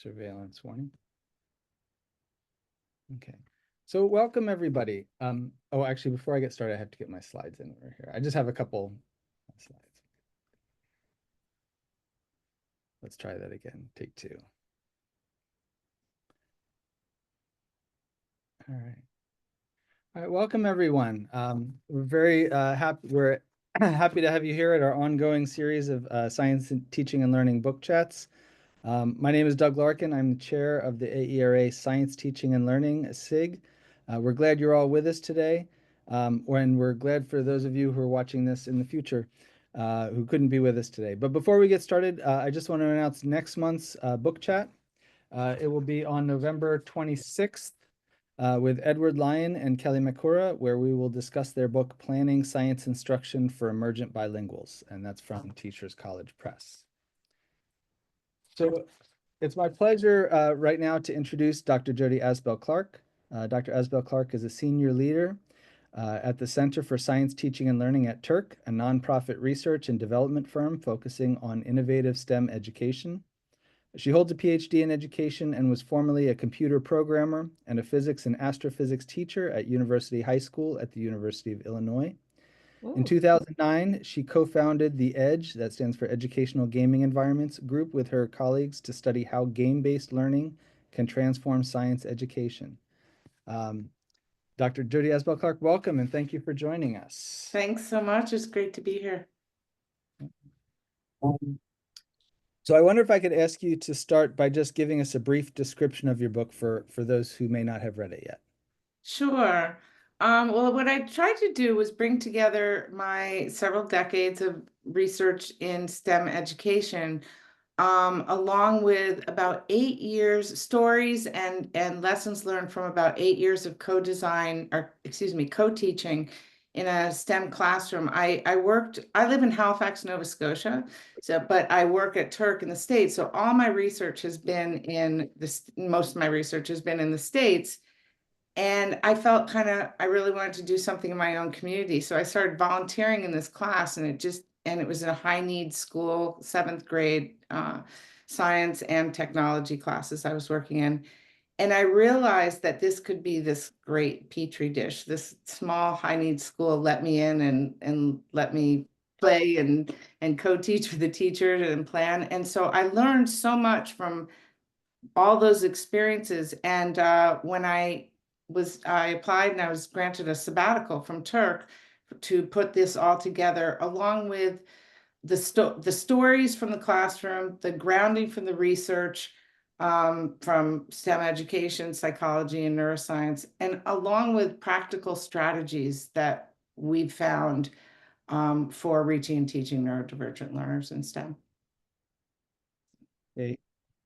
Surveillance warning. Okay. So welcome everybody. Oh, actually, before I get started, I have to get my slides in order here. I just have a couple slides. Let's try that again. Take two. All right. All right. Welcome everyone. We're very happy. We're happy to have you here at our ongoing series of science and teaching and learning book chats. My name is Doug Larkin. I'm the chair of the AERA Science Teaching and Learning SIG. We're glad you're all with us today. And we're glad for those of you who are watching this in the future who couldn't be with us today. But before we get started, I just want to announce next month's book chat. It will be on November 26th with Edward Lyon and Kelly Makura, where we will discuss their book, Planning Science Instruction for Emergent Bilinguals. And that's from Teachers College Press. So it's my pleasure right now to introduce Dr. Jodi Asbell-Clarke. Dr. Asbell-Clarke is a senior leader at the Center for Science Teaching and Learning at TERC, a nonprofit research and development firm focusing on innovative STEM education. She holds a PhD in education and was formerly a computer programmer and a physics and astrophysics teacher at University High School at the University of Illinois. In 2009, she co-founded the EDGE, that stands for Educational Gaming Environments, group with her colleagues to study how game-based learning can transform science education. Dr. Jodi Asbell-Clarke, welcome, and thank you for joining us. Thanks so much. It's great to be here. So I wonder if I could ask you to start by just giving us a brief description of your book for those who may not have read it yet. Sure. Well, what I tried to do was bring together my several decades of research in STEM education, along with about 8 years stories and lessons learned from about 8 years of co-teaching in a STEM classroom. I live in Halifax, Nova Scotia, but I work at TERC in the States. So all my research has been most of my research has been in the States. And I felt I really wanted to do something in my own community. So I started volunteering in this class, and it was in a high need school, 7th grade science and technology classes I was working in. And I realized that this could be this great petri dish. This small high need school let me in and let me play and co-teach with the teachers and plan. And so I learned so much from all those experiences. And when I applied and I was granted a sabbatical from TERC to put this all together, along with the stories from the classroom, the grounding from the research, from STEM education, psychology, and neuroscience, and along with practical strategies that we've found for reaching and teaching neurodivergent learners in STEM. Okay,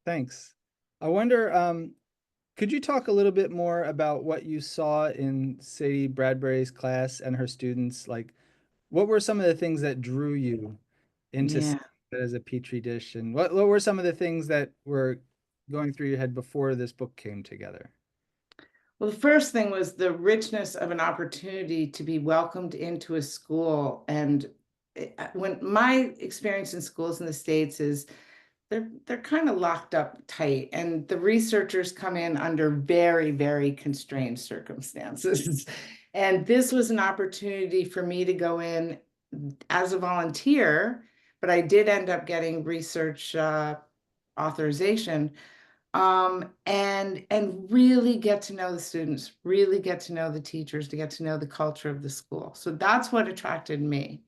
thanks. I wonder, could you talk a little bit more about what you saw in Sadie Bradbury's class and her students? Like, what were some of the things that drew you into seeing it as a petri dish? And what were some of the things that were going through your head before this book came together? Well, the first thing was the richness of an opportunity to be welcomed into a school. And when my experience in schools in the States is they're kind of locked up tight, and the researchers come in under very, very constrained circumstances. And this was an opportunity for me to go in as a volunteer, but I did end up getting research authorization, and really get to know the students, really get to know the teachers, to get to know the culture of the school. So that's what attracted me.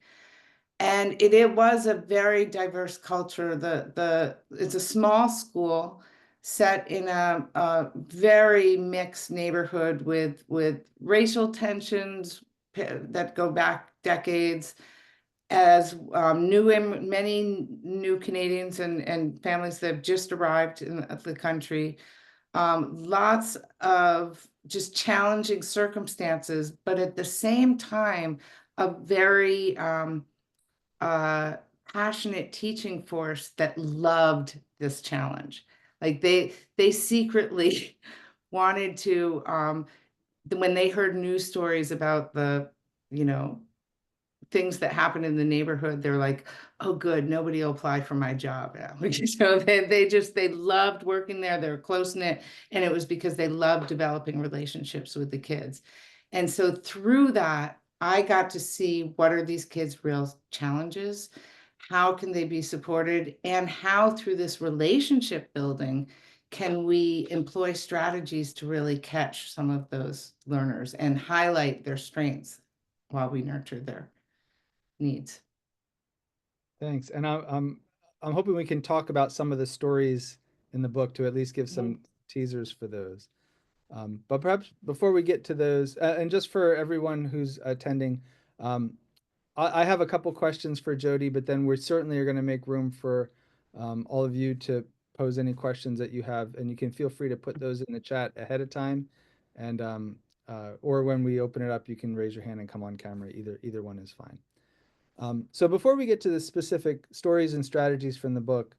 And it was a very diverse culture. It's a small school set in a very mixed neighborhood with racial tensions that go back decades, as many new Canadians and families that have just arrived in the country. Lots of just challenging circumstances, but at the same time, a very passionate teaching force that loved this challenge. Like they secretly wanted to, when they heard news stories about the things that happen in the neighborhood, they're like, oh, good, nobody will apply for my job now. So they loved working there. They were close knit, and it was because they loved developing relationships with the kids. And so through that, I got to see what are these kids' real challenges, how can they be supported, and how through this relationship building can we employ strategies to really catch some of those learners and highlight their strengths while we nurture their needs. Thanks. And I'm hoping we can talk about some of the stories in the book to at least give some teasers for those. But perhaps before we get to those, and just for everyone who's attending, um, I have a couple questions for Jodi, but then we certainly are going to make room for all of you to pose any questions that you have, and you can feel free to put those in the chat ahead of time, and or when we open it up, you can raise your hand and come on camera. Either one is fine. So before we get to the specific stories and strategies from the book,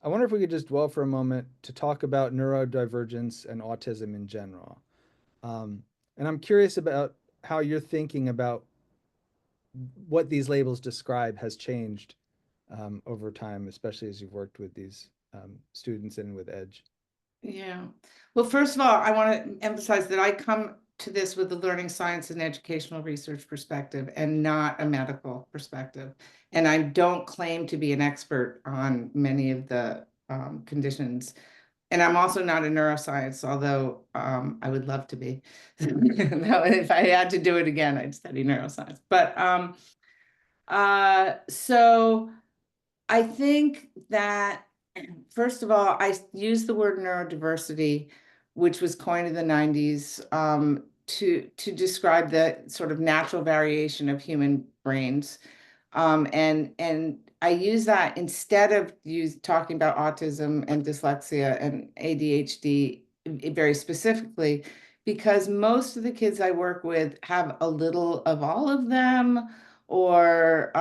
I wonder if we could just dwell for a moment to talk about neurodivergence and autism in general. And I'm curious about how you're thinking about what these labels describe has changed over time, especially as you've worked with these students and with EDGE. Yeah. Well, first of all, I want to emphasize that I come to this with the learning science and educational research perspective and not a medical perspective. And I don't claim to be an expert on many of the conditions. And I'm also not a neuroscience, although I would love to be. If I had to do it again, I'd study neuroscience. But so I think that, first of all, I use the word neurodiversity, which was coined in the 90s, to describe the sort of natural variation of human brains. And I use that instead of talking about autism and dyslexia and ADHD very specifically, because most of the kids I work with have a little of all of them, or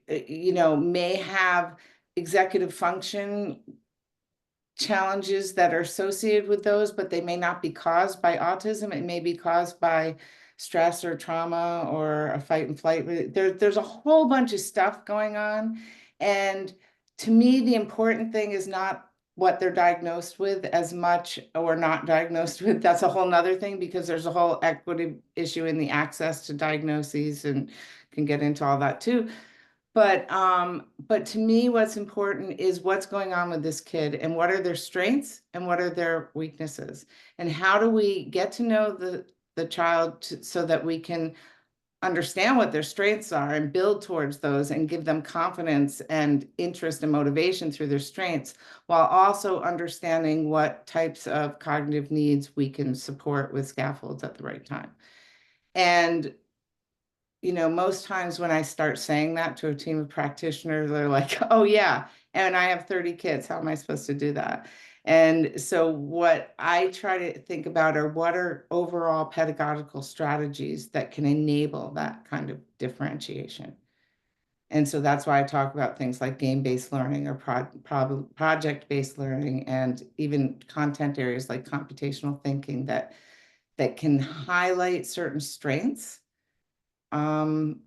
may have executive function challenges that are associated with those, but they may not be caused by autism. It may be caused by stress or trauma or a fight and flight. There's a whole bunch of stuff going on. And to me, the important thing is not what they're diagnosed with as much or not diagnosed with. That's a whole nother thing, because there's a whole equity issue in the access to diagnoses, and can get into all that too. But to me, what's important is what's going on with this kid, and what are their strengths and what are their weaknesses, and how do we get to know the child so that we can understand what their strengths are and build towards those and give them confidence and interest and motivation through their strengths, while also understanding what types of cognitive needs we can support with scaffolds at the right time. And most times when I start saying that to a team of practitioners, they're like, oh, yeah, and I have 30 kids. How am I supposed to do that? And so what I try to think about are what are overall pedagogical strategies that can enable that kind of differentiation. And so that's why I talk about things like game-based learning or project-based learning, and even content areas like computational thinking that can highlight certain strengths, and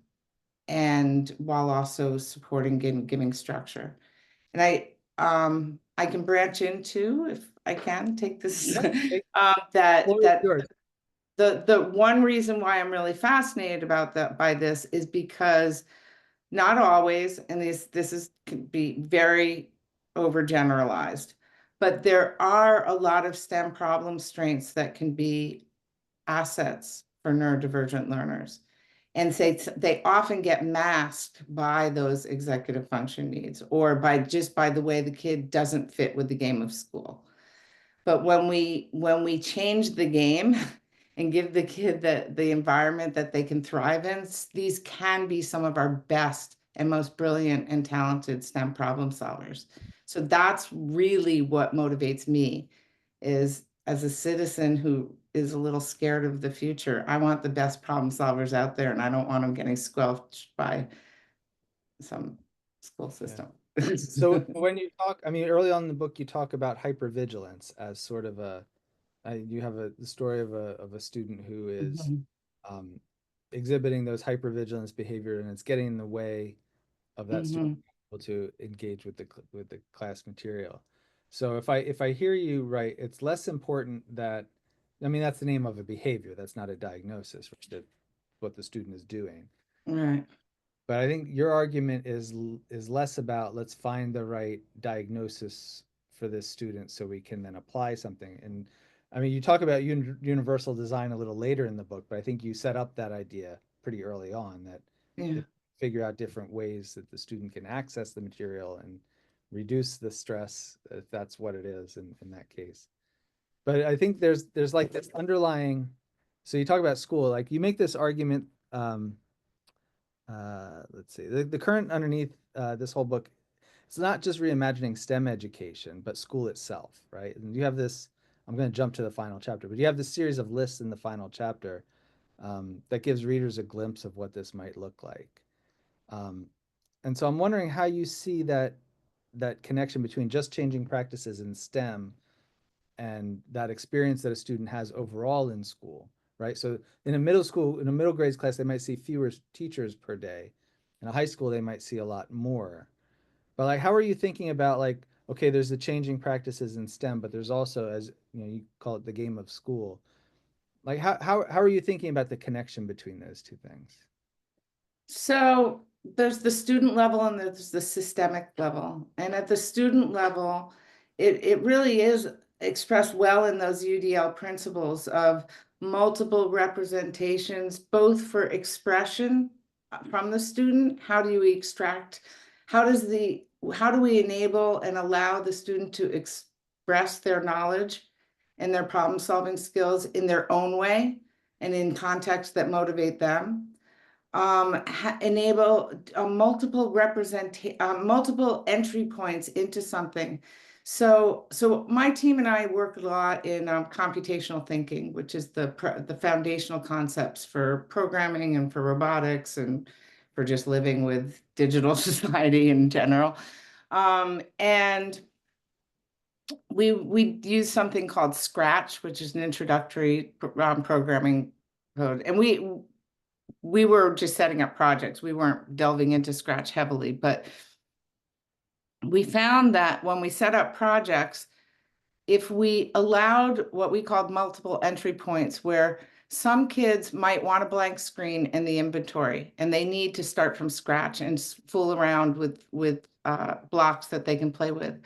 while also supporting giving structure. And I can branch into, if I can take this, that the one reason why I'm really fascinated by this is because not always, and this can be very overgeneralized, but there are a lot of STEM problem strengths that can be assets for neurodivergent learners. And say they often get masked by those executive function needs, or by the way the kid doesn't fit with the game of school. But when we change the game and give the kid the environment that they can thrive in, these can be some of our best and most brilliant and talented STEM problem solvers. So that's really what motivates me, is as a citizen who is a little scared of the future, I want the best problem solvers out there, and I don't want them getting squelched by some school system. Yeah. So when you talk, I mean, early on in the book, you talk about hypervigilance as sort of you have the story of a student who is exhibiting those hypervigilance behavior, and it's getting in the way of that student Hmm. able to engage with the class material. So if I hear you right, it's less important that, I mean, that's the name of a behavior. That's not a diagnosis, right? That what the student is doing. Right. But I think your argument is less about let's find the right diagnosis for this student so we can then apply something. And I mean, you talk about universal design a little later in the book, but I think you set up that idea pretty early on that Yeah. if figure out different ways that the student can access the material and reduce the stress, if that's what it is in that case. But I think there's like this underlying, so you talk about school, like you make this argument, let's see, the current underneath this whole book, it's not just reimagining STEM education, but school itself, right? And you have this, I'm going to jump to the final chapter, but you have this series of lists in the final chapter that gives readers a glimpse of what this might look like. Um, and so I'm wondering how you see that connection between just changing practices in STEM and that experience that a student has overall in school, right? So in a middle school, in a middle grades class, they might see fewer teachers per day. In a high school, they might see a lot more. But like, how are you thinking about like, okay, there's the changing practices in STEM, but there's also, as you know, you call it the game of school. Like, how are you thinking about the connection between those two things? So there's the student level and there's the systemic level. And at the student level, it really is expressed well in those UDL principles of multiple representations, both for expression from the student. How do we extract, how do we enable and allow the student to express their knowledge and their problem solving skills in their own way and in contexts that motivate them? Enable multiple entry points into something. So my team and I work a lot in computational thinking, which is the foundational concepts for programming and for robotics and for just living with digital society in general. And we use something called Scratch, which is an introductory programming code, and we were just setting up projects. We weren't delving into Scratch heavily, but we found that when we set up projects, if we allowed what we called multiple entry points, where some kids might want a blank screen in the inventory and they need to start from scratch and fool around with blocks that they can play with.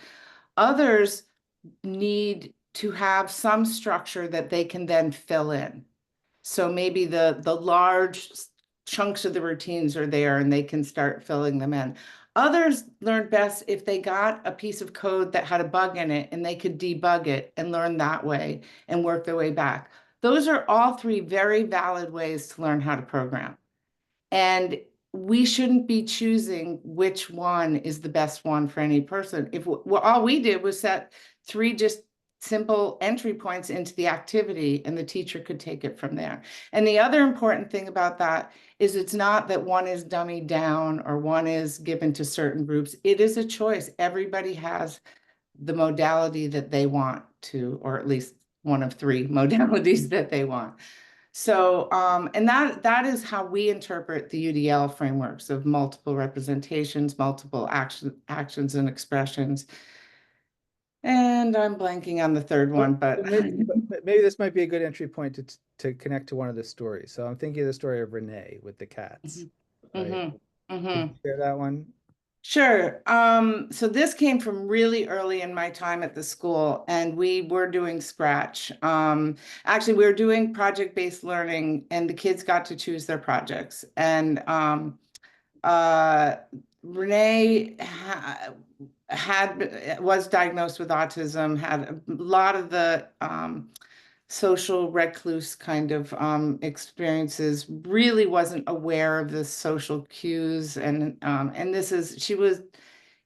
Others need to have some structure that they can then fill in. So maybe the large chunks of the routines are there and they can start filling them in. Others learn best if they got a piece of code that had a bug in it and they could debug it and learn that way and work their way back. Those are all three very valid ways to learn how to program. And we shouldn't be choosing which one is the best one for any person. If all we did was set three just simple entry points into the activity and the teacher could take it from there. And the other important thing about that is it's not that one is dummied down or one is given to certain groups. It is a choice. Everybody has the modality that they want to, or at least one of three modalities that they want. So, and that is how we interpret the UDL frameworks of multiple representations, multiple actions and expressions. And I'm blanking on the third one, but Maybe this might be a good entry point to connect to one of the stories. So I'm thinking of the story of Renee with the cats, right? Mhm, Could mhm. you share that one? Sure. So this came from really early in my time at the school, and we were doing Scratch. Actually, we were doing project-based learning, and the kids got to choose their projects. And uh, Renee was diagnosed with autism, had a lot of the social recluse kind of experiences, really wasn't aware of the social cues. And she was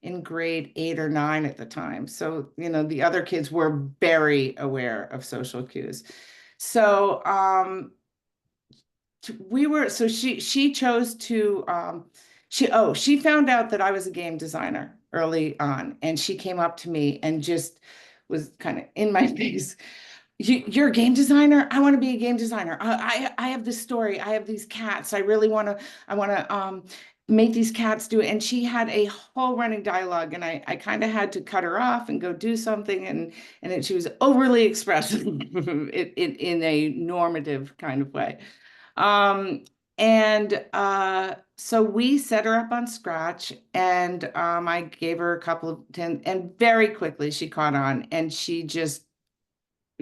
in grade 8 or 9 at the time. So, the other kids were very aware of social cues. So she chose to she found out that I was a game designer early on, and she came up to me and just was kind of in my face You're a game designer. I want to be a game designer. I have this story. I have these cats. I want to make these cats do it. And she had a whole running dialogue, and I kind of had to cut her off and go do something. She was overly expressive in a normative kind of way. Um, so we set her up on Scratch, and I gave her a couple of 10, and very quickly she caught on, and she just,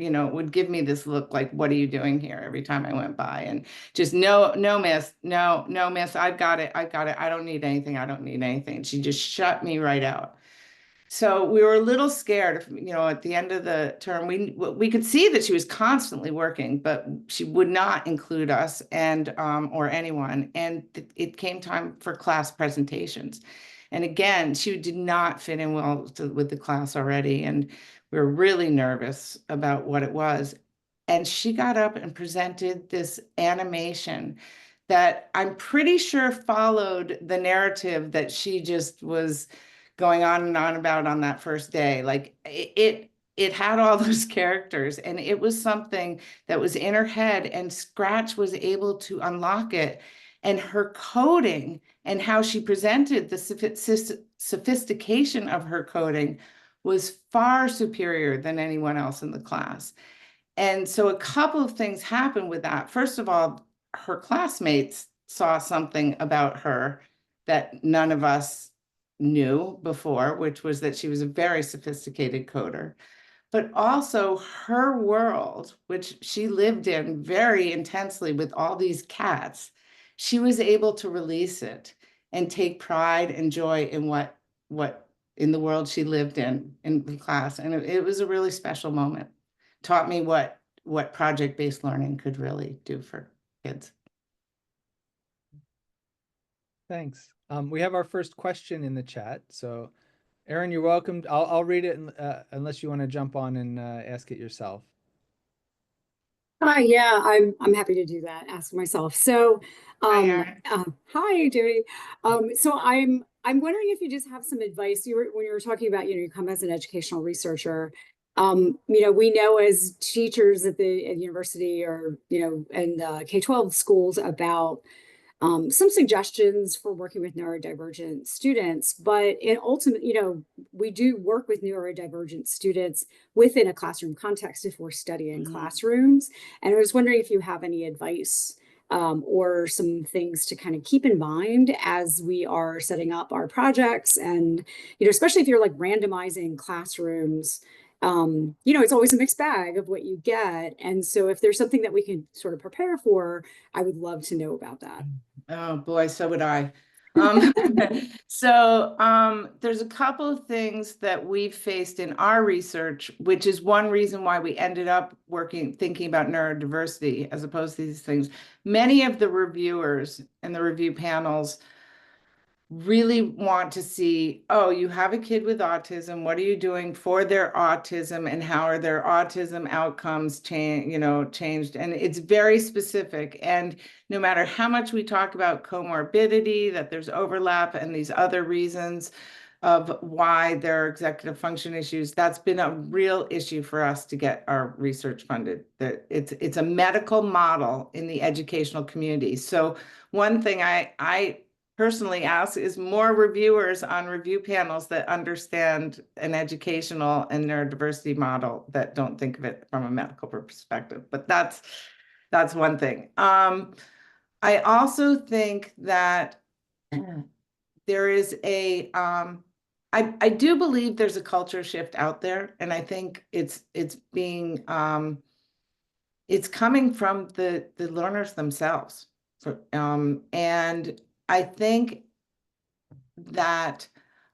would give me this look like, what are you doing here, every time I went by, and just, no, no, miss, no, no, miss, I've got it. I've got it. I don't need anything. I don't need anything. She just shut me right out. So we were a little scared, at the end of the term, we could see that she was constantly working, but she would not include us and or anyone. And it came time for class presentations. And again, she did not fit in well with the class already. And we were really nervous about what it was. And she got up and presented this animation that I'm pretty sure followed the narrative that she just was going on and on about on that first day. Like it had all those characters, and it was something that was in her head, and Scratch was able to unlock it. And her coding and how she presented the sophistication of her coding was far superior than anyone else in the class. And so a couple of things happened with that. First of all, her classmates saw something about her that none of us knew before, which was that she was a very sophisticated coder. But also her world, which she lived in very intensely with all these cats, she was able to release it and take pride and joy in what in the world she lived in the class. And it was a really special moment. Taught me what project-based learning could really do for kids. Thanks. We have our first question in the chat. So Erin, you're welcome. I'll read it unless you want to jump on and ask it yourself. Hi, yeah, I'm happy to do that. Ask myself. So, Hi, Erin. hi, Jodi. So I'm wondering if you just have some advice. When you were talking about, you come as an educational researcher. We know as teachers at university or in K-12 schools about some suggestions for working with neurodivergent students, but in ultimate, we do work with neurodivergent students within a classroom context if we're studying classrooms. And I was wondering if you have any advice or some things to kind of keep in mind as we are setting up our projects. And, especially if you're like randomizing classrooms, it's always a mixed bag of what you get. And so if there's something that we can sort of prepare for, I would love to know about that. Oh boy, so would I. There's a couple of things that we've faced in our research, which is one reason why we ended up thinking about neurodiversity as opposed to these things. Many of the reviewers and the review panels really want to see, oh, you have a kid with autism. What are you doing for their autism, and how are their autism outcomes changed? And it's very specific. And no matter how much we talk about comorbidity, that there's overlap and these other reasons of why there are executive function issues, that's been a real issue for us to get our research funded. That it's a medical model in the educational community. So one thing I personally ask is more reviewers on review panels that understand an educational and neurodiversity model, that don't think of it from a medical perspective. But that's one thing. I also think that there is I do believe there's a culture shift out there, and I think it's being it's coming from the learners themselves. And I think that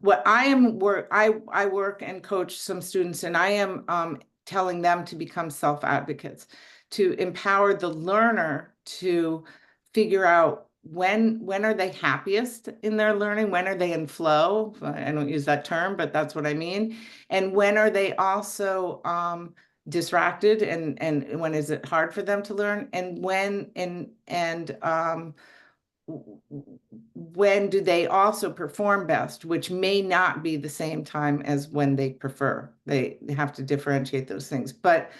I work and coach some students, and I am telling them to become self-advocates, to empower the learner to figure out when are they happiest in their learning, when are they in flow. I don't use that term, but that's what I mean. And when are they also distracted, and when is it hard for them to learn, and when do they also perform best, which may not be the same time as when they prefer. They have to differentiate those things. But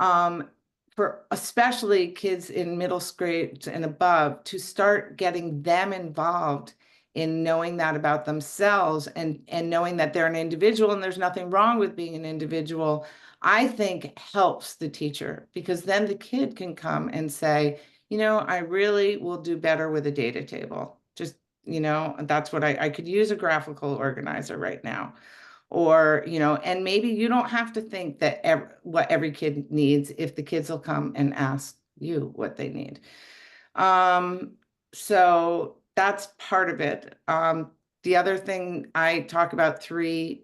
for especially kids in middle grades and above, to start getting them involved in knowing that about themselves, and knowing that they're an individual and there's nothing wrong with being an individual, I think helps the teacher, because then the kid can come and say, you know, I really will do better with a data table. Just, you know, that's what I could use a graphical organizer right now. Or, you know, and maybe you don't have to think that what every kid needs, if the kids will come and ask you what they need. So that's part of it. The other thing, I talk about 3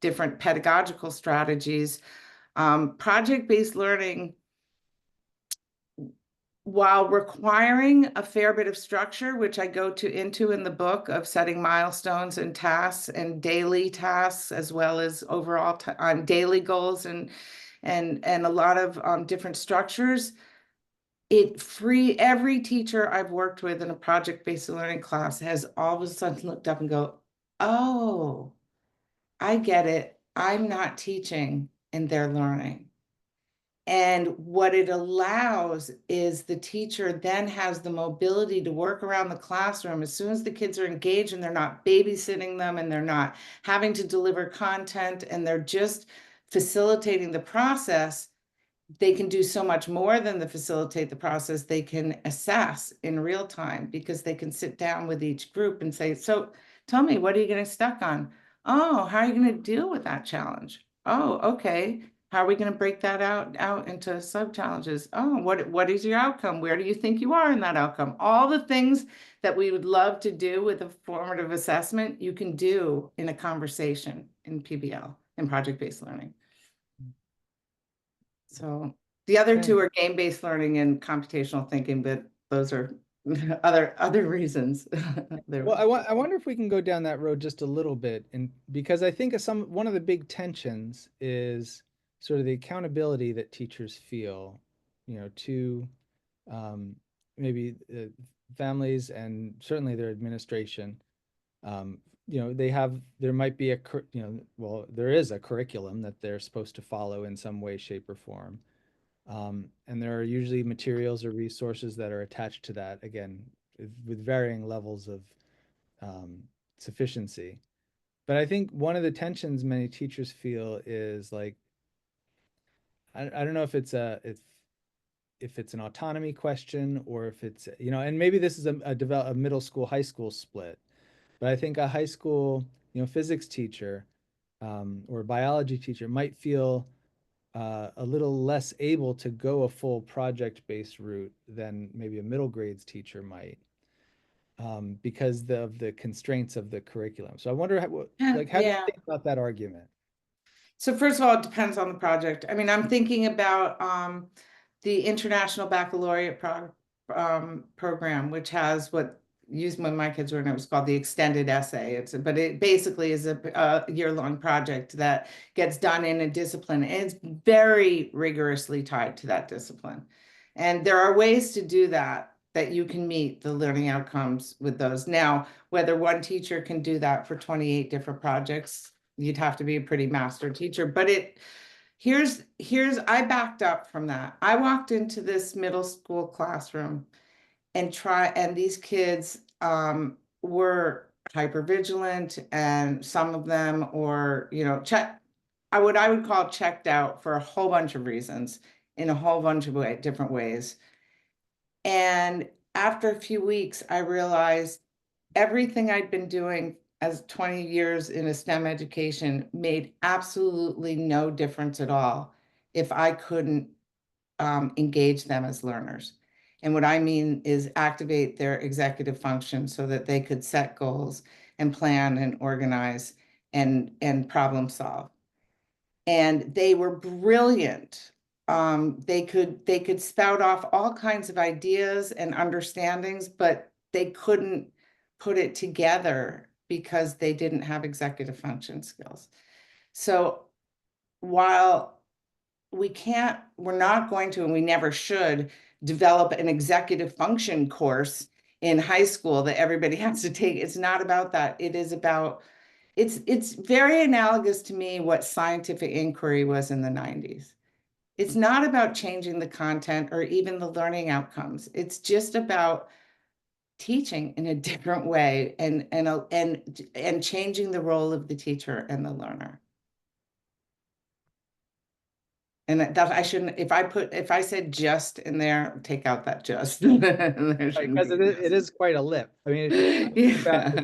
different pedagogical strategies. Project-based learning, while requiring a fair bit of structure, which I go into in the book, of setting milestones and tasks and daily tasks, as well as overall daily goals, and a lot of different structures, every teacher I've worked with in a project-based learning class has all of a sudden looked up and go, oh, I get it. I'm not teaching and they're learning. And what it allows is the teacher then has the mobility to work around the classroom as soon as the kids are engaged, and they're not babysitting them, and they're not having to deliver content, and they're just facilitating the process. They can do so much more than the facilitate the process. They can assess in real time, because they can sit down with each group and say, so tell me, what are you getting stuck on? Oh, how are you going to deal with that challenge? Oh, okay. How are we going to break that out into sub challenges? Oh, what is your outcome? Where do you think you are in that outcome? All the things that we would love to do with a formative assessment, you can do in a conversation in PBL, in project-based learning. So the other Okay. 2 are game-based learning and computational thinking, but those are other reasons. Well, I wonder if we can go down that road just a little bit, and because I think one of the big tensions is sort of the accountability that teachers feel, you know, to maybe families and certainly their administration. You know, there might be well, there is a curriculum that they're supposed to follow in some way, shape, or form. And there are usually materials or resources that are attached to that, again, with varying levels of sufficiency. But I think one of the tensions many teachers feel is like, I don't know if it's if it's an autonomy question, or if it's, you know, and maybe this is a middle school, high school split, but I think a high school, you know, physics teacher or a biology teacher might feel a little less able to go a full project-based route than maybe a middle grades teacher might, because of the constraints of the curriculum. So I wonder how do you Yeah. think about that argument? So first of all, it depends on the project. I mean, I'm thinking about the International Baccalaureate program, which has what used when my kids were in it was called the extended essay. But it basically is a year-long project that gets done in a discipline, and it's very rigorously tied to that discipline. And there are ways to do that you can meet the learning outcomes with those. Now, whether one teacher can do that for 28 different projects, you'd have to be a pretty master teacher. But I backed up from that. I walked into this middle school classroom and these kids were hypervigilant, and some of them were, you know, what I would call checked out for a whole bunch of reasons, in a whole bunch of different ways. And after a few weeks, I realized everything I'd been doing as 20 years in a STEM education made absolutely no difference at all if I couldn't engage them as learners. And what I mean is activate their executive function so that they could set goals and plan and organize and problem solve. And they were brilliant. They could spout off all kinds of ideas and understandings, but they couldn't put it together because they didn't have executive function skills. So while we're not going to, and we never should, develop an executive function course in high school that everybody has to take. It's not about that. It is about, it's very analogous to me what scientific inquiry was in the 90s. It's not about changing the content or even the learning outcomes. It's just about teaching in a different way and changing the role of the teacher and the learner. And that I shouldn't, if I said just in there, take out that just. There shouldn't Because be it is quite a lip. I mean, I think about yeah.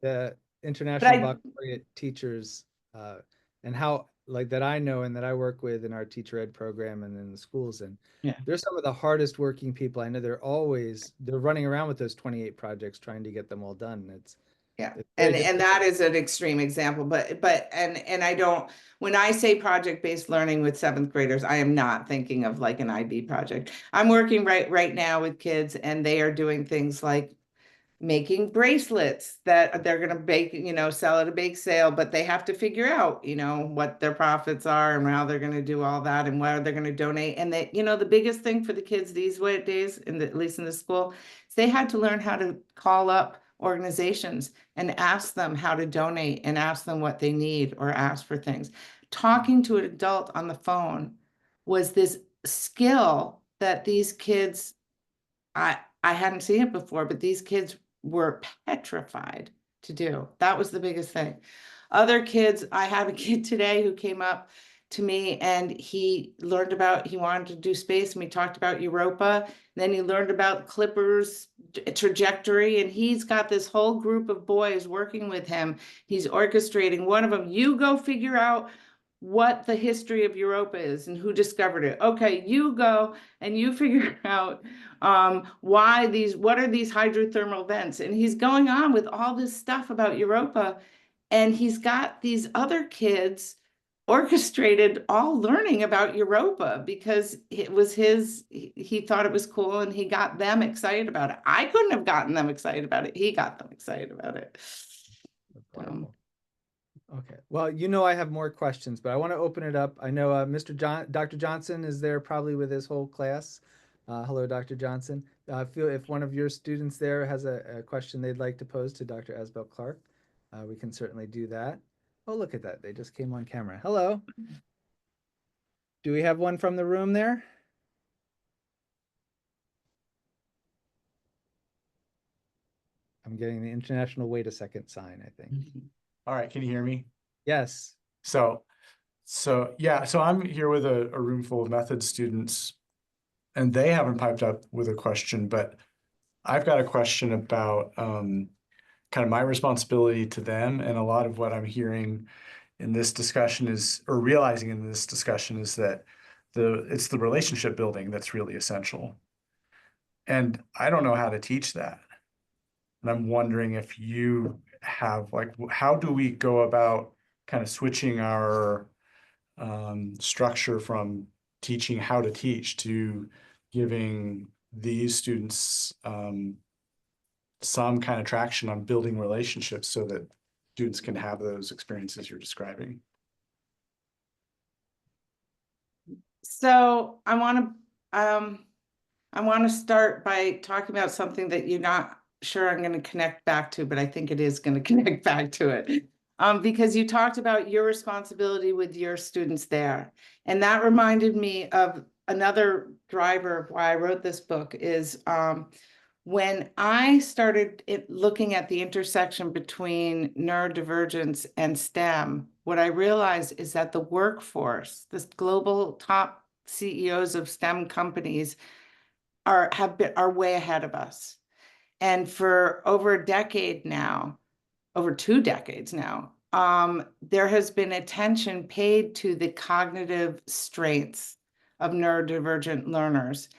the But International I, Baccalaureate teachers and how like that I know and that I work with in our teacher ed program and in the schools, and yeah. they're some of the hardest working people I know. They're running around with those 28 projects trying to get them all done. Yeah, It's very and difficult. that is an extreme example, but I don't, when I say project-based learning with seventh graders, I am not thinking of like an IB project. I'm working right now with kids, and they are doing things like making bracelets that they're going to bake, sell at a bake sale, but they have to figure out, what their profits are and how they're going to do all that and where they're going to donate. And they, the biggest thing for the kids these days, at least in the school, is they had to learn how to call up organizations and ask them how to donate and ask them what they need or ask for things. Talking to an adult on the phone was this skill that these kids, I hadn't seen it before, but these kids were petrified to do. That was the biggest thing. Other kids, I had a kid today who came up to me and he wanted to do space, and we talked about Europa. Then he learned about Clipper's trajectory, and he's got this whole group of boys working with him. He's orchestrating one of them. You go figure out what the history of Europa is and who discovered it. Okay, you go and you figure out what are these hydrothermal vents? And he's going on with all this stuff about Europa, and he's got these other kids orchestrated all learning about Europa because it was he thought it was cool, and he got them excited about it. I couldn't have gotten them excited about it. He got them excited about it. Okay. Well, I have more questions, but I want to open it up. I know Dr. Johnson is there probably with his whole class. Hello, Dr. Johnson. Feel if one of your students there has a question they'd like to pose to Dr. Asbell-Clarke, we can certainly do that. Oh, look at that. They just came on camera. Hello. Do we have one from the room there? I'm getting the international wait a second sign, I think. All right, can you hear me? Yes. So I'm here with a room full of method students, and they haven't piped up with a question, but I've got a question about kind of my responsibility to them. And a lot of what I'm hearing in this discussion or realizing in this discussion is that it's the relationship building that's really essential. And I don't know how to teach that. And I'm wondering if you have, like, how do we go about kind of switching our structure from teaching how to teach to giving these students some kind of traction on building relationships so that students can have those experiences you're describing? So I want to start by talking about something that you're not sure I'm going to connect back to, but I think it is going to connect back to it. Because you talked about your responsibility with your students there. And that reminded me of another driver of why I wrote this book is when I started looking at the intersection between neurodivergence and STEM, what I realized is that the workforce, this global top CEOs of STEM companies are way ahead of us. And for over 2 decades now, there has been attention paid to the cognitive strengths of neurodivergent learners.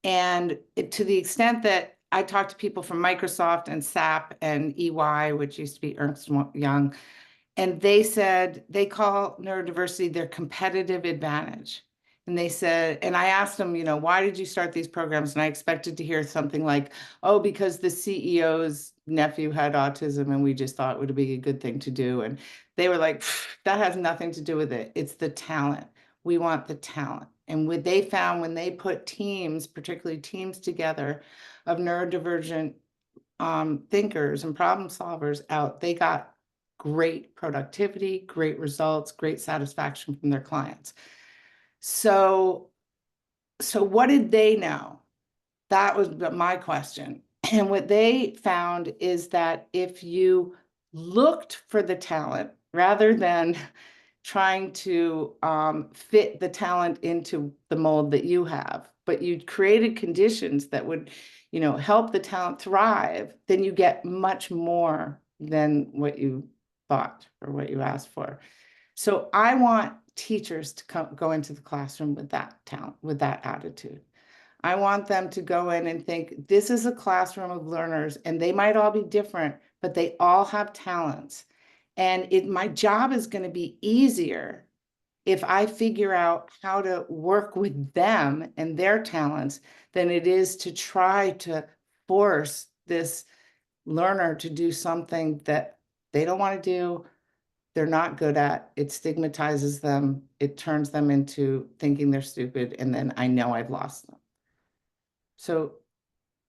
And to the extent that I talk to people from Microsoft and SAP and EY, which used to be Ernst & Young, and they said they call neurodiversity their competitive advantage. And they said, and I asked them, why did you start these programs? And I expected to hear something like, oh, because the CEO's nephew had autism and we just thought it would be a good thing to do. And they were like, that has nothing to do with it. It's the talent. We want the talent. And what they found when they put teams, particularly teams together of neurodivergent thinkers and problem solvers out, they got great productivity, great results, great satisfaction from their clients. So what did they know? That was my question. And what they found is that if you looked for the talent rather than trying to fit the talent into the mold that you have, but you created conditions that would, help the talent thrive, then you get much more than what you thought or what you asked for. So I want teachers to go into the classroom with that talent, with that attitude. I want them to go in and think, this is a classroom of learners, and they might all be different, but they all have talents. And my job is going to be easier if I figure out how to work with them and their talents than it is to try to force this learner to do something that they don't want to do, they're not good at. It stigmatizes them. It turns them into thinking they're stupid, and then I know I've lost them. So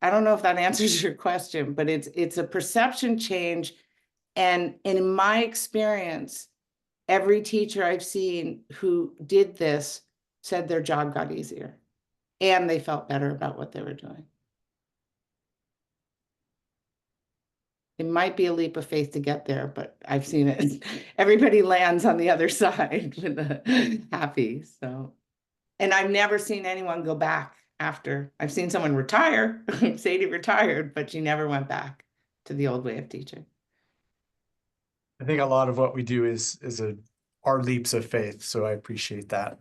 I don't know if that answers your question, but it's a perception change. And in my experience, every teacher I've seen who did this said their job got easier and they felt better about what they were doing. It might be a leap of faith to get there, but I've seen it. Everybody lands on the other side with a happy. So, and I've never seen anyone go back after. I've seen someone retire. Sadie retired, but she never went back to the old way of teaching. I think a lot of what we do is our leaps of faith. So I appreciate that.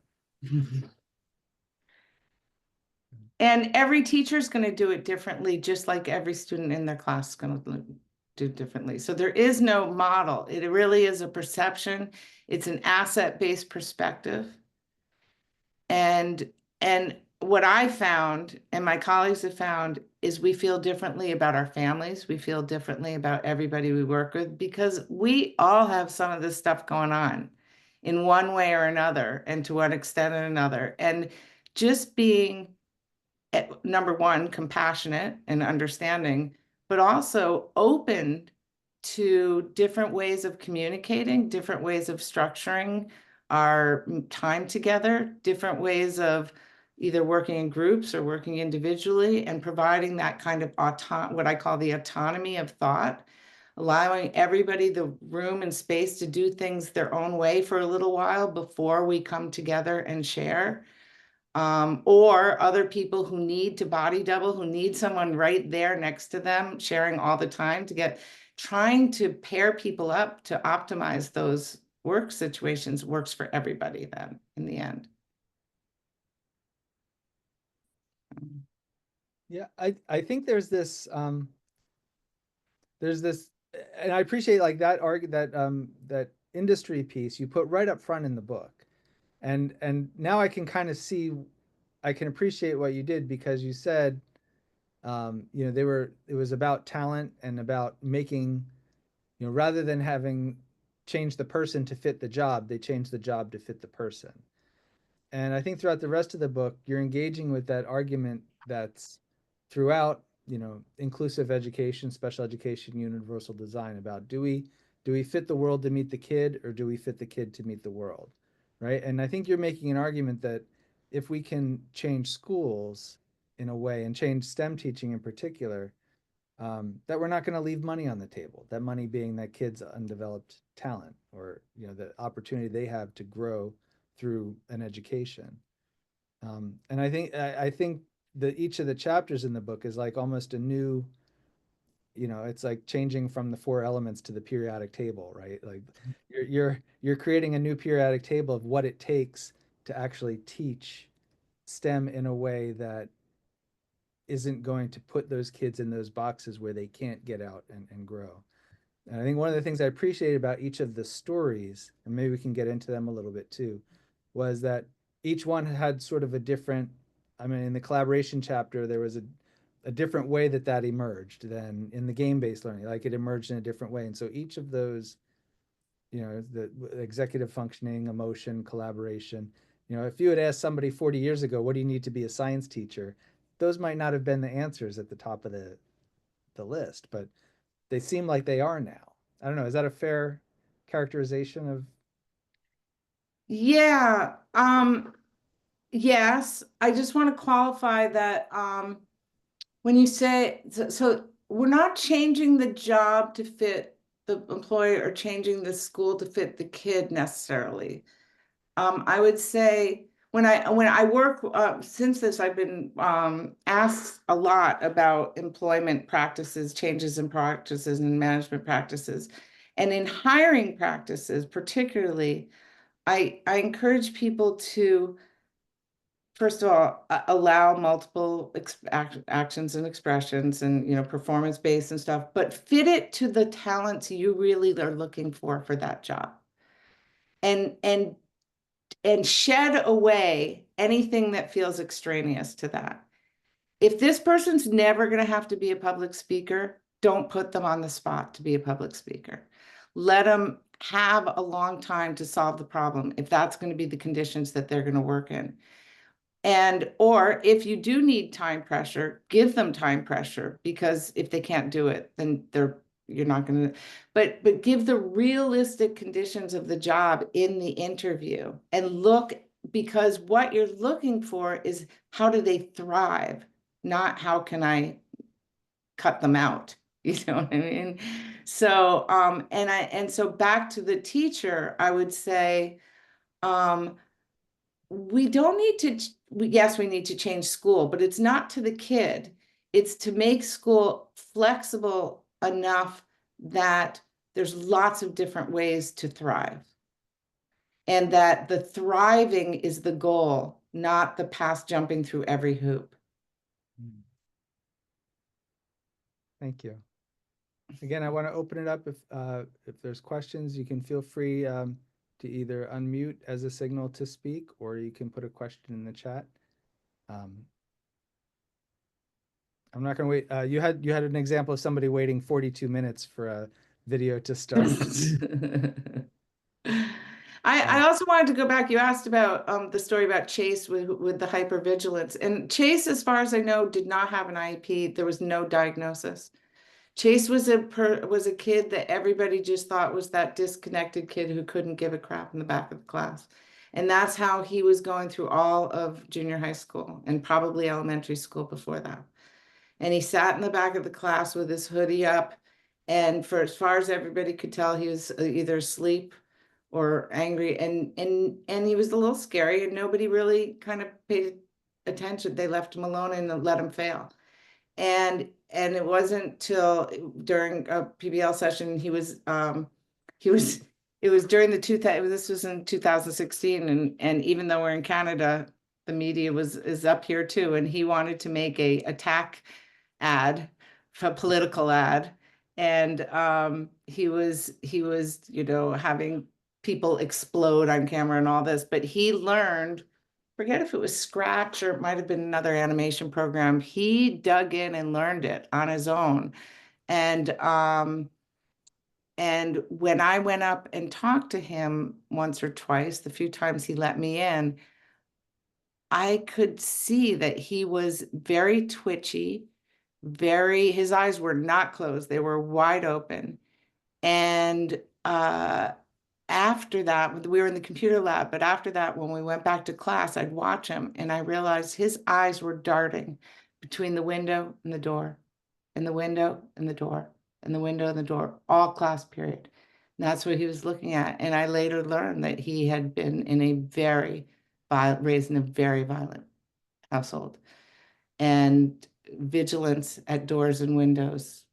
And every teacher is going to do it differently, just like every student in their class is going to do differently. So there is no model. It really is a perception. It's an asset-based perspective. And what I found, and my colleagues have found, is we feel differently about our families. We feel differently about everybody we work with, because we all have some of this stuff going on in one way or another, and to one extent or another. And just being, number one, compassionate and understanding, but also open to different ways of communicating, different ways of structuring our time together, different ways of either working in groups or working individually, and providing that kind of what I call the autonomy of thought, allowing everybody the room and space to do things their own way for a little while before we come together and share. Or other people who need to body double, who need someone right there next to them, sharing all the time, trying to pair people up to optimize those work situations works for everybody then in the end. Yeah, I think there's this, and I appreciate like that industry piece you put right up front in the book. And now I can kind of see, I can appreciate what you did, because you said, it was about talent and about making, rather than having changed the person to fit the job, they changed the job to fit the person. And I think throughout the rest of the book, you're engaging with that argument that's throughout, inclusive education, special education, universal design, about do we fit the world to meet the kid, or do we fit the kid to meet the world, right? And I think you're making an argument that if we can change schools in a way, and change STEM teaching in particular, that we're not going to leave money on the table. That money being that kids' undeveloped talent, or the opportunity they have to grow through an education. And I think that each of the chapters in the book is like almost a new, it's like changing from the four elements to the periodic table, right? Like you're creating a new periodic table of what it takes to actually teach STEM in a way that isn't going to put those kids in those boxes where they can't get out and grow. And I think one of the things I appreciated about each of the stories, and maybe we can get into them a little bit too, was that each one had sort of a different, I mean, in the collaboration chapter, there was a different way that emerged than in the game-based learning. Like it emerged in a different way. And so each of those, the executive functioning, emotion, collaboration, if you had asked somebody 40 years ago, what do you need to be a science teacher? Those might not have been the answers at the top of the list, but they seem like they are now. I don't know. Is that a fair characterization of? Yeah. yes, I just want to qualify that when you say, so we're not changing the job to fit the employer or changing the school to fit the kid necessarily. I would say when I work since this, I've been asked a lot about employment practices, changes in practices and management practices. And in hiring practices, particularly, I encourage people to, first of all, allow multiple actions and expressions and, you know, performance-based and stuff, but fit it to the talents you really are looking for that job. And shed away anything that feels extraneous to that. If this person's never going to have to be a public speaker, don't put them on the spot to be a public speaker. Let them have a long time to solve the problem if that's going to be the conditions that they're going to work in. And, or if you do need time pressure, give them time pressure, because if they can't do it, then you're not going to, but give the realistic conditions of the job in the interview and look, because what you're looking for is how do they thrive, not how can I cut them out. You know what I mean? So, and so back to the teacher, I would say, we don't need to, yes, we need to change school, but it's not to the kid. It's to make school flexible enough that there's lots of different ways to thrive. And that the thriving is the goal, not the past jumping through every hoop. Thank you. Again, I want to open it up. If there's questions, you can feel free to either unmute as a signal to speak, or you can put a question in the chat. I'm not going to wait. You had an example of somebody waiting 42 minutes for a video to start. I also wanted to go back. You asked about the story about Chase with the hypervigilance, and Chase, as far as I know, did not have an IEP. There was no diagnosis. Chase was a kid that everybody just thought was that disconnected kid who couldn't give a crap in the back of the class. And that's how he was going through all of junior high school and probably elementary school before that. And he sat in the back of the class with his hoodie up. And for as far as everybody could tell, he was either asleep or angry. And he was a little scary, and nobody really kind of paid attention. They left him alone and let him fail. And it wasn't till during a PBL session, it was during this was in 2016, and even though we're in Canada, the media is up here too, and he wanted to make a attack ad, a political ad, and he was you know, having people explode on camera and all this, but he learned, forget if it was Scratch or it might have been another animation program. He dug in and learned it on his own. And when I went up and talked to him once or twice, the few times he let me in, I could see that he was very twitchy, his eyes were not closed, they were wide open. And after that, we were in the computer lab, but after that, when we went back to class, I'd watch him, and I realized his eyes were darting between the window and the door, and the window and the door, and the window and the door, all class period. And that's what he was looking at. And I later learned that he had been in raised in a very violent household. And vigilance at doors and windows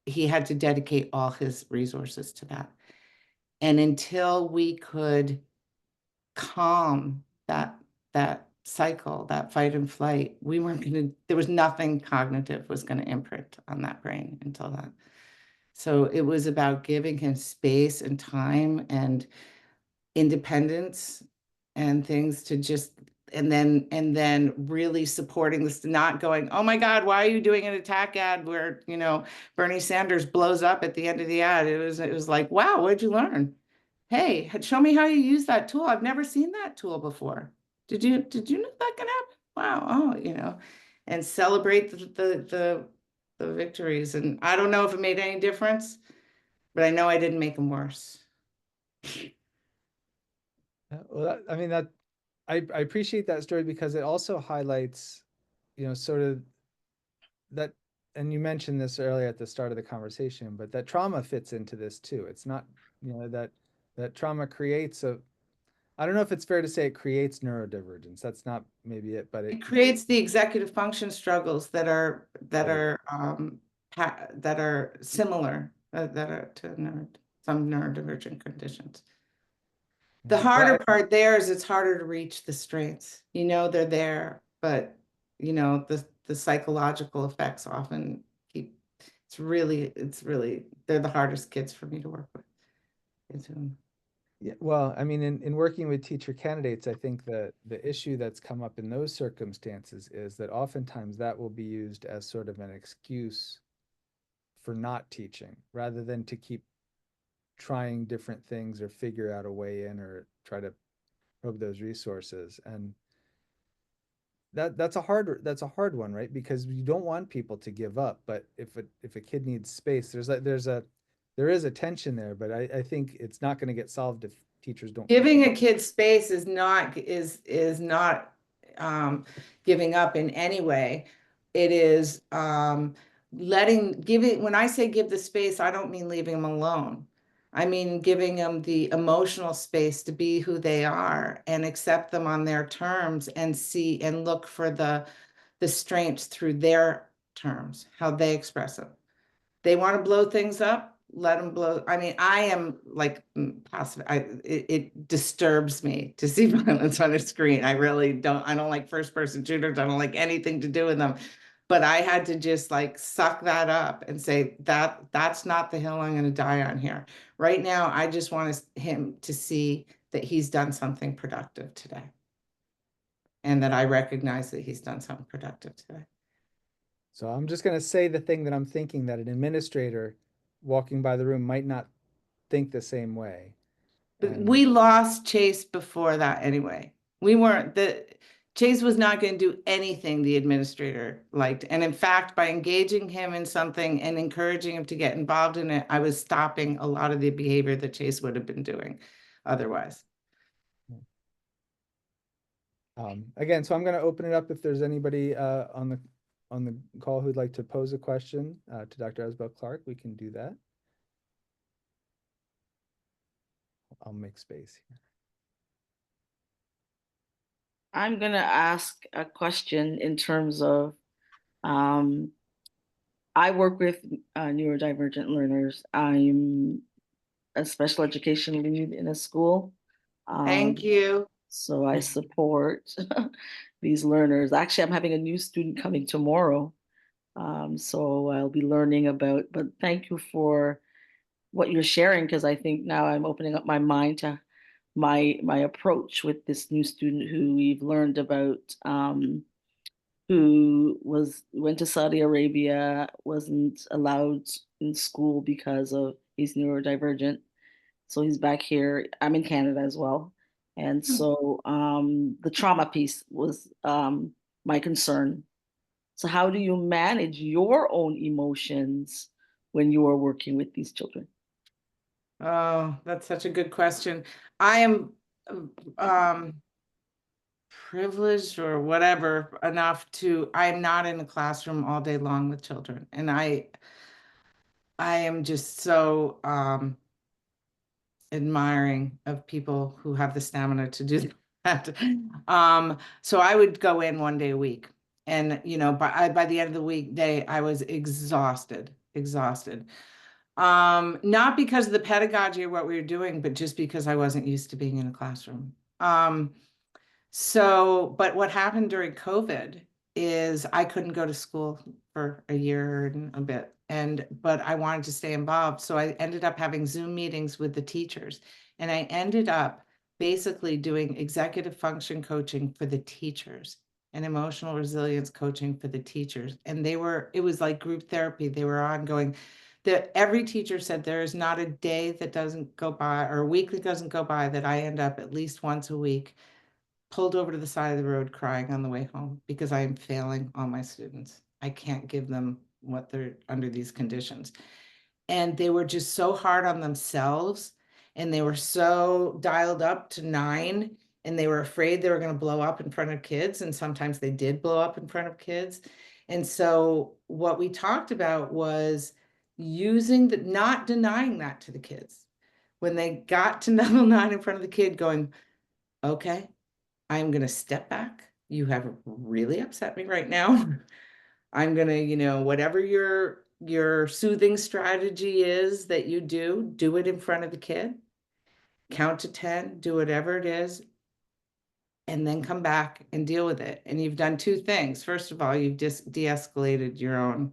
he had to dedicate all his resources to that. And until we could calm that cycle, that fight and flight, we weren't going to, there was nothing cognitive was going to imprint on that brain until that. So it was about giving him space and time and independence and things to just, and then really supporting this, not going, oh my God, why are you doing an attack ad where, you know, Bernie Sanders blows up at the end of the ad? It was like, wow, what'd you learn? Hey, show me how you use that tool. I've never seen that tool before. Did you know that can happen? Wow. Oh, you know, and celebrate the victories. And I don't know if it made any difference, but I know I didn't make them worse. Well, I mean, I appreciate that story because it also highlights, sort of that, and you mentioned this earlier at the start of the conversation, but that trauma fits into this too. It's not, that trauma creates I don't know if it's fair to say it creates neurodivergence. That's not maybe it, but It creates the executive function struggles that are similar that are to some neurodivergent conditions. The harder part there is it's harder to reach the strengths. They're there, but the psychological effects often keep. It's really they're the hardest kids for me to work with. Yeah, well, I mean, in working with teacher candidates, I think that the issue that's come up in those circumstances is that oftentimes that will be used as sort of an excuse for not teaching, rather than to keep trying different things or figure out a way in or try to probe those resources. And that's a hard one, right? Because you don't want people to give up, but if a kid needs space, there is a tension there, but I think it's not going to get solved if teachers don't. Giving a kid space is not giving up in any way. It is when I say give the space, I don't mean leaving them alone. I mean giving them the emotional space to be who they are and accept them on their terms and see and look for the strengths through their terms, how they express them. They want to blow things up, let them blow. I mean, I am like passive. It disturbs me to see violence on a screen. I don't like first person shooters. I don't like anything to do with them. But I had to just like suck that up and say that's not the hill I'm going to die on here. Right now, I just want him to see that he's done something productive today. And that I recognize that he's done something productive today. So I'm just going to say the thing that I'm thinking, that an administrator walking by the room might not think the same way. But we lost Chase before that anyway. Chase was not going to do anything the administrator liked. And in fact, by engaging him in something and encouraging him to get involved in it, I was stopping a lot of the behavior that Chase would have been doing otherwise. Again, so I'm going to open it up if there's anybody on the call who'd like to pose a question to Dr. Asbell-Clarke. We can do that. I'll make space here. I'm going to ask a question in terms of, I work with neurodivergent learners. I'm a special education lead in a school. Thank you. So I support these learners. Actually, I'm having a new student coming tomorrow. So I'll be learning about, but thank you for what you're sharing, because I think now I'm opening up my mind to my approach with this new student who we've learned about, who went to Saudi Arabia, wasn't allowed in school because of he's neurodivergent. So he's back here. I'm in Canada as well. And so the trauma piece was my concern. So how do you manage your own emotions when you are working with these children? Oh, that's such a good question. I am privileged or whatever enough I'm not in a classroom all day long with children. And I am just so admiring of people who have the stamina to do that. So I would go in one day a week, and by the end of the weekday, I was exhausted. Not because of the pedagogy or what we were doing, but just because I wasn't used to being in a classroom. But what happened during COVID is I couldn't go to school for a year and a bit, but I wanted to stay involved. So I ended up having Zoom meetings with the teachers, and I ended up basically doing executive function coaching for the teachers and emotional resilience coaching for the teachers. And it was like group therapy. They were ongoing. Every teacher said there is not a day that doesn't go by or a week that doesn't go by that I end up at least once a week pulled over to the side of the road crying on the way home because I am failing all my students. I can't give them what they're under these conditions. And they were just so hard on themselves, and they were so dialed up to 9 and they were afraid they were going to blow up in front of kids, and sometimes they did blow up in front of kids. And so what we talked about was using the, not denying that to the kids. When they got to level 9 in front of the kid, going, okay, I'm going to step back. You have really upset me right now. I'm going to, you know, whatever your soothing strategy is that you do it in front of the kid. Count to 10, do whatever it is, and then come back and deal with it. And you've done two things. First of all, you've just de-escalated your own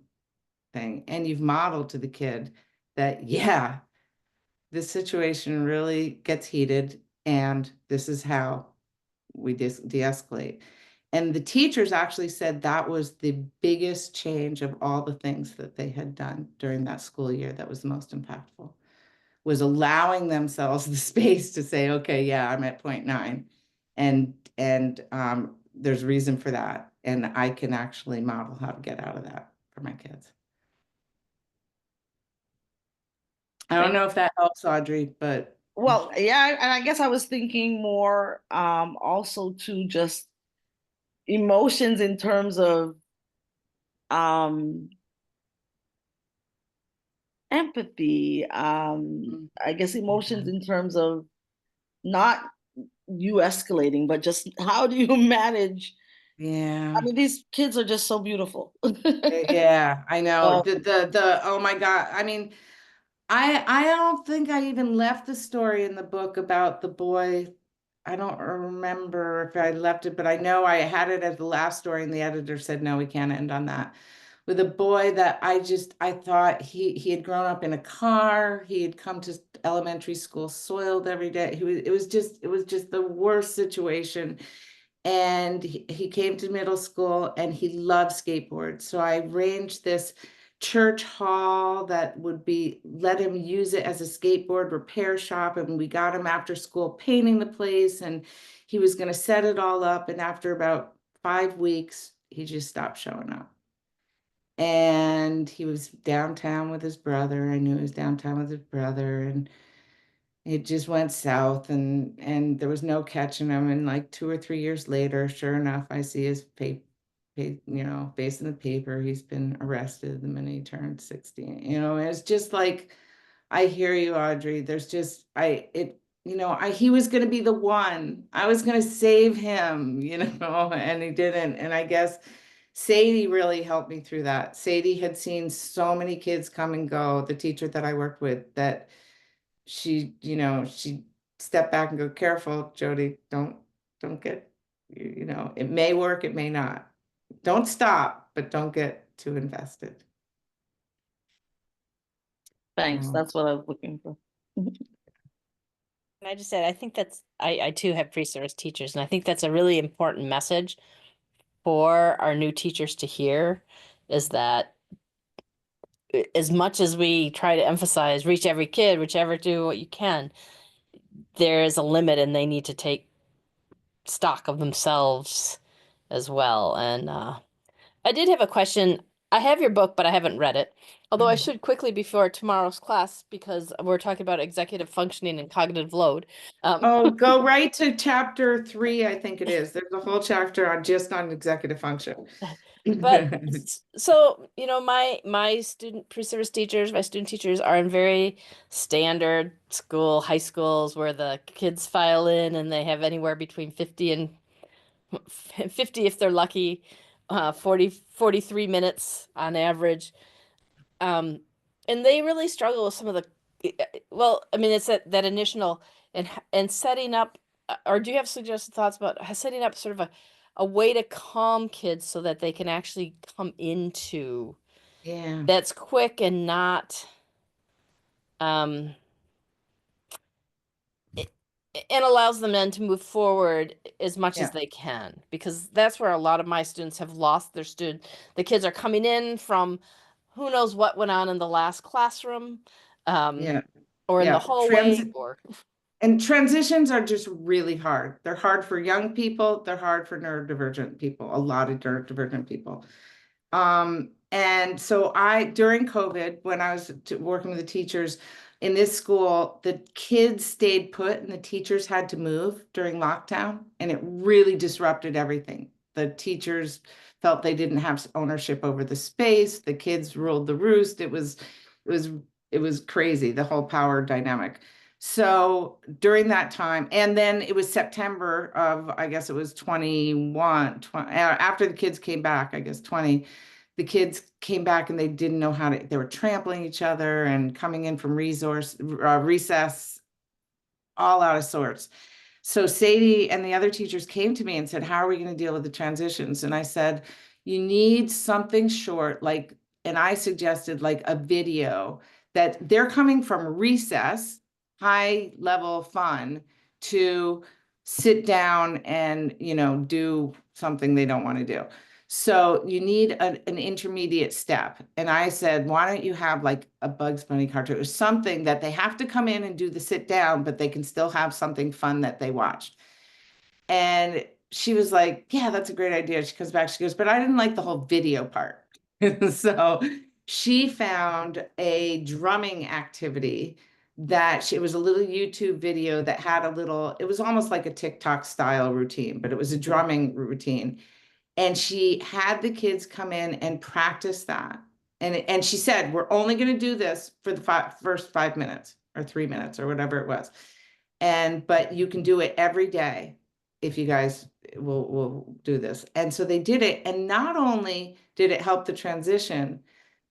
thing, and you've modeled to the kid that, yeah, this situation really gets heated, and this is how we de-escalate. And the teachers actually said that was the biggest change of all the things that they had done during that school year that was the most impactful, was allowing themselves the space to say, okay, yeah, I'm at 0.9, and there's reason for that, and I can actually model how to get out of that for my kids. I don't know if that helps, Audrey, but Well, yeah, and I guess I was thinking more also to just emotions in terms of empathy, I guess emotions in terms of not you escalating, but just how do you manage? yeah. I mean, these kids are just so beautiful. Yeah, I know. Um, The oh my God. I mean, I don't think I even left the story in the book about the boy. I don't remember if I left it, but I know I had it as the last story, and the editor said, no, we can't end on that. With a boy that I thought he had grown up in a car. He had come to elementary school soiled every day. It was just the worst situation. And he came to middle school and he loved skateboards. So I arranged this church hall that would be let him use it as a skateboard repair shop, and we got him after school painting the place, and he was going to set it all up, and after about 5 weeks he just stopped showing up. And he was downtown with his brother. I knew he was downtown with his brother, and it just went south, and there was no catching him. And like 2 or 3 years later, sure enough, I see his you know, face in the paper. He's been arrested the minute he turned 16. You know, it's just like, I hear you, Audrey. There's just you know, he was going to be the one. I was going to save him, you know, and he didn't. And I guess Sadie really helped me through that. Sadie had seen so many kids come and go, the teacher that I worked with, that she, you know, she stepped back and go, careful, Jodi, don't get, you know, it may work, it may not. Don't stop, but don't get too invested. Thanks, So, that's what I was looking for. And I just said, I think I too have pre-service teachers, and I think that's a really important message for our new teachers to hear, is that as much as we try to emphasize reach every kid, whichever do what you can, there is a limit, and they need to take stock of themselves as well. And I did have a question. I have your book, but I haven't read it. Although I should quickly before tomorrow's class, because we're talking about executive functioning and cognitive load. oh, go right to chapter 3, I think it is. There's a whole chapter on just on executive function. But so, you know, my student pre-service teachers, my student teachers are in very standard school, high schools where the kids file in and they have anywhere between 50 and 50 if they're lucky, 43 minutes on average. And they really struggle with some of the, well, I mean, it's that initial and setting up, or do you have suggested thoughts about setting up sort of a way to calm kids so that they can actually come into Yeah, that's quick and not, um, and allows them then to move forward as much yeah, as they can, because that's where a lot of my students have lost their the kids are coming in from who knows what went on in the last classroom, yeah, or in the yeah. hallway, or And transitions are just really hard. They're hard for young people. They're hard for neurodivergent people, a lot of neurodivergent people. And so during COVID, when I was working with the teachers, in this school, the kids stayed put and the teachers had to move during lockdown, and it really disrupted everything. The teachers felt they didn't have ownership over the space. The kids ruled the roost. It was crazy, the whole power dynamic. So during that time, and then it was September of, I guess it was 21, after the kids came back, I guess 20, the kids came back and they didn't know how to, they were trampling each other and coming in from recess, all out of sorts. So Sadie and the other teachers came to me and said, how are we going to deal with the transitions? And I said, you need something short, like, and I suggested like a video that they're coming from recess, high level fun, to sit down and, do something they don't want to do. So you need an intermediate step. And I said, why don't you have like a Bugs Bunny cartoon or something that they have to come in and do the sit down, but they can still have something fun that they watched. And she was like, yeah, that's a great idea. She comes back, she goes, but I didn't like the whole video part. So she found a drumming activity that it was a little YouTube video that had it was almost like a TikTok style routine, but it was a drumming routine. And she had the kids come in and practice that. And she said, we're only going to do this for the first 5 minutes or 3 minutes or whatever it was. But you can do it every day if you guys will do this. And so they did it. And not only did it help the transition,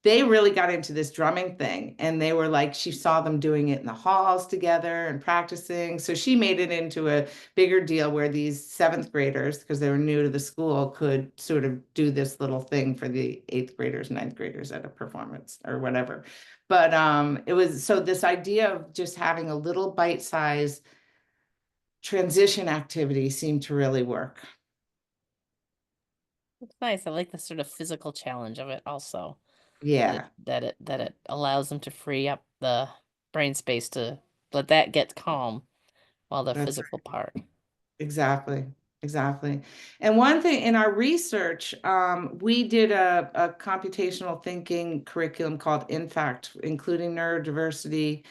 they really got into this drumming thing. And they were like, she saw them doing it in the halls together and practicing. So she made it into a bigger deal where these 7th graders, because they were new to the school, could sort of do this little thing for the 8th graders, 9th graders at a performance or whatever. But it was, so this idea of just having a little bite-sized transition activity seemed to really work. It's nice. I like the sort of physical challenge of it also. Yeah. That it allows them to free up the brain space to let that get calm while the That's physical part. Exactly. And one thing in our research, we did a computational thinking curriculum called INFACT, including neurodiversity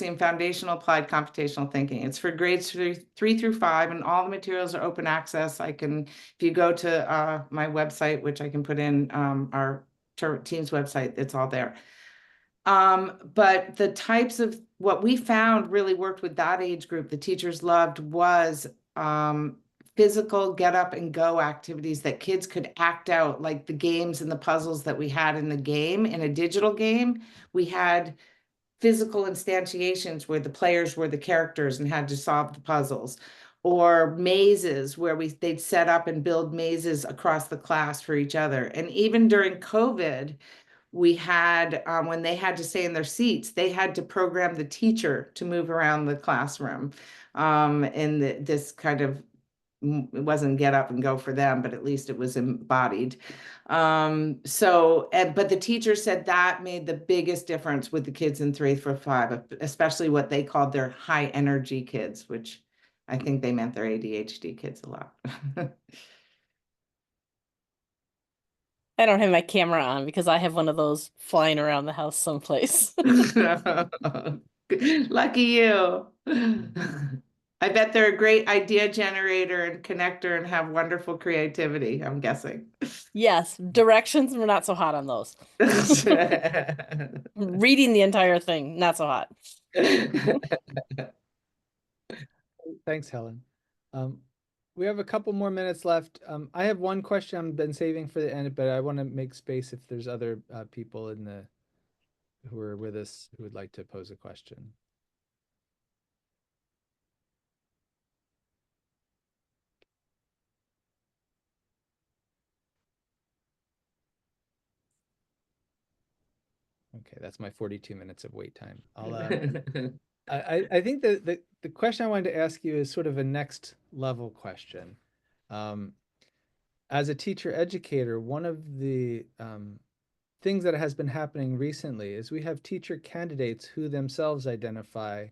and foundational applied computational thinking. It's for grades 3 through 5, and all the materials are open access. If you go to my website, which I can put in our team's website, it's all there. But the types of what we found really worked with that age group, the teachers loved, was physical get up and go activities that kids could act out, like the games and the puzzles that we had in the game. In a digital game, we had physical instantiations where the players were the characters and had to solve the puzzles, or mazes where they'd set up and build mazes across the class for each other. And even during COVID, we had, when they had to stay in their seats, they had to program the teacher to move around the classroom. This kind of, it wasn't get up and go for them, but at least it was embodied. But the teacher said that made the biggest difference with the kids in 3 through 5, especially what they called their high energy kids, which I think they meant their ADHD kids a lot. I don't have my camera on because I have one of those flying around the house someplace. Lucky you. I bet they're a great idea generator and connector and have wonderful creativity, I'm guessing. Yes, directions were not so hot on those. Reading the entire thing, not so hot. Thanks, Helen. We have a couple more minutes left. I have one question I've been saving for the end, but I want to make space if there's other people who are with us who would like to pose a question. Okay, that's my 42 minutes of wait time. I think the question I wanted to ask you is sort of a next level question. As a teacher educator, one of the things that has been happening recently is we have teacher candidates who themselves identify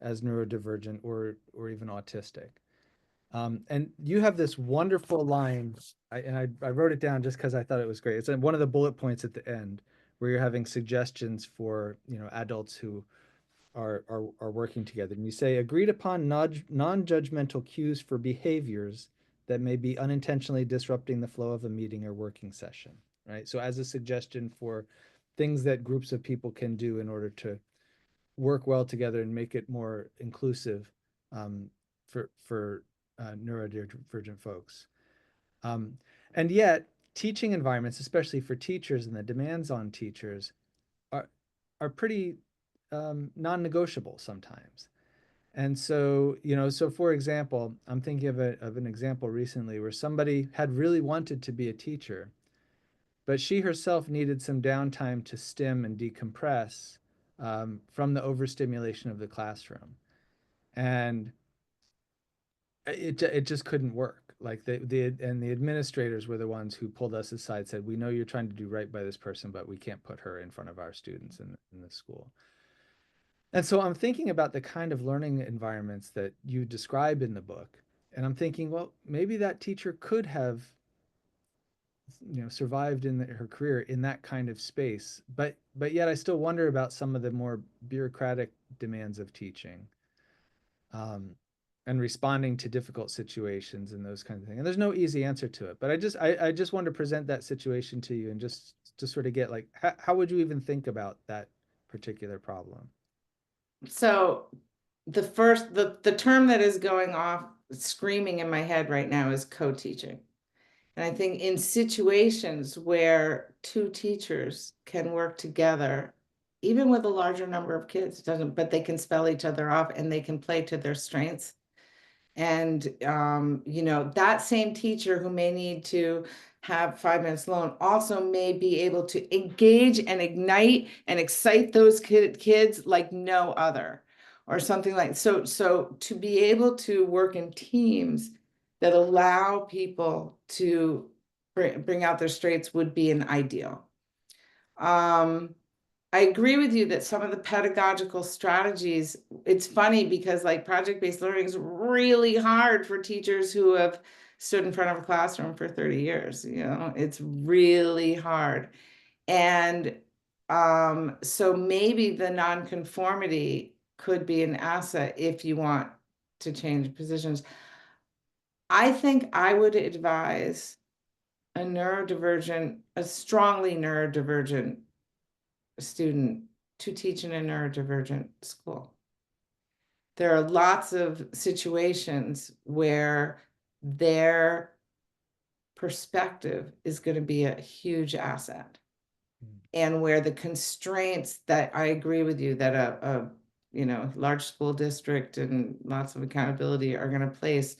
as neurodivergent or even autistic. And you have this wonderful line, I wrote it down just because I thought it was great. It's one of the bullet points at the end, where you're having suggestions for, adults who are working together. And you say, agreed upon non-judgmental cues for behaviors that may be unintentionally disrupting the flow of a meeting or working session, right? So as a suggestion for things that groups of people can do in order to work well together and make it more inclusive for neurodivergent folks. And yet, teaching environments, especially for teachers and the demands on teachers, are pretty non-negotiable sometimes. And so, so for example, I'm thinking of an example recently where somebody had really wanted to be a teacher, but she herself needed some downtime to stim and decompress from the overstimulation of the classroom. And it just couldn't work. Like the administrators were the ones who pulled us aside, said, we know you're trying to do right by this person, but we can't put her in front of our students in the school. And so I'm thinking about the kind of learning environments that you describe in the book. And I'm thinking, well, maybe that teacher could have, survived in her career in that kind of space. But yet I still wonder about some of the more bureaucratic demands of teaching. And responding to difficult situations and those kinds of things. And there's no easy answer to it, but I just want to present that situation to you and just to sort of get like, how would you even think about that particular problem? So the term that is going off screaming in my head right now is co-teaching. And I think in situations where two teachers can work together, even with a larger number of kids, but they can spell each other off and they can play to their strengths. And, that same teacher who may need to have 5 minutes alone also may be able to engage and ignite and excite those kids like no other, or something like so. So to be able to work in teams that allow people to bring out their strengths would be an ideal. I agree with you that some of the pedagogical strategies, it's funny because like project-based learning is really hard for teachers who have stood in front of a classroom for 30 years. It's really hard. And so maybe the nonconformity could be an asset if you want to change positions. I think I would advise a strongly neurodivergent student to teach in a neurodivergent school. There are lots of situations where their perspective is going to be a huge asset. And where the constraints that I agree with you that a large school district and lots of accountability are going to place,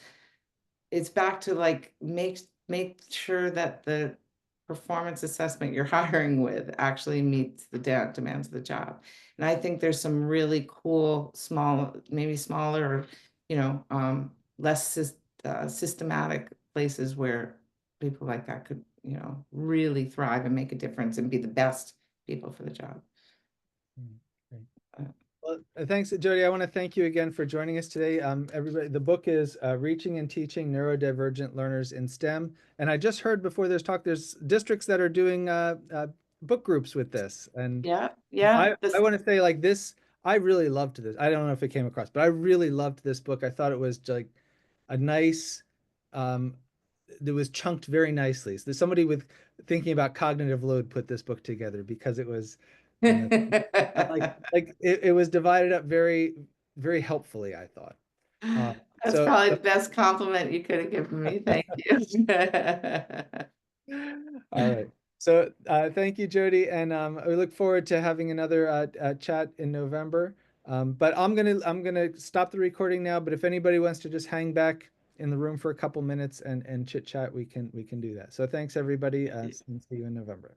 it's back to like make sure that the performance assessment you're hiring with actually meets the demands of the job. And I think there's some really cool, maybe smaller, less systematic places where people like that could, really thrive and make a difference and be the best people for the job. Well, thanks, Jodi. I want to thank you again for joining us today. Everybody, the book is Reaching and Teaching Neurodivergent Learners in STEM. And I just heard before there's districts that are doing book groups with this. And yeah. I want to say like this, I really loved this. I don't know if it came across, but I really loved this book. I thought it was like a nice, it was chunked very nicely. So somebody with thinking about cognitive load put this book together because it was, it was divided up very, very helpfully, I thought. That's probably the best compliment you could have given me. Thank you. All right. So thank you, Jodi, and we look forward to having another chat in November. But I'm gonna stop the recording now. But if anybody wants to just hang back in the room for a couple minutes and chit chat, we can do that. So thanks everybody, and see you in November.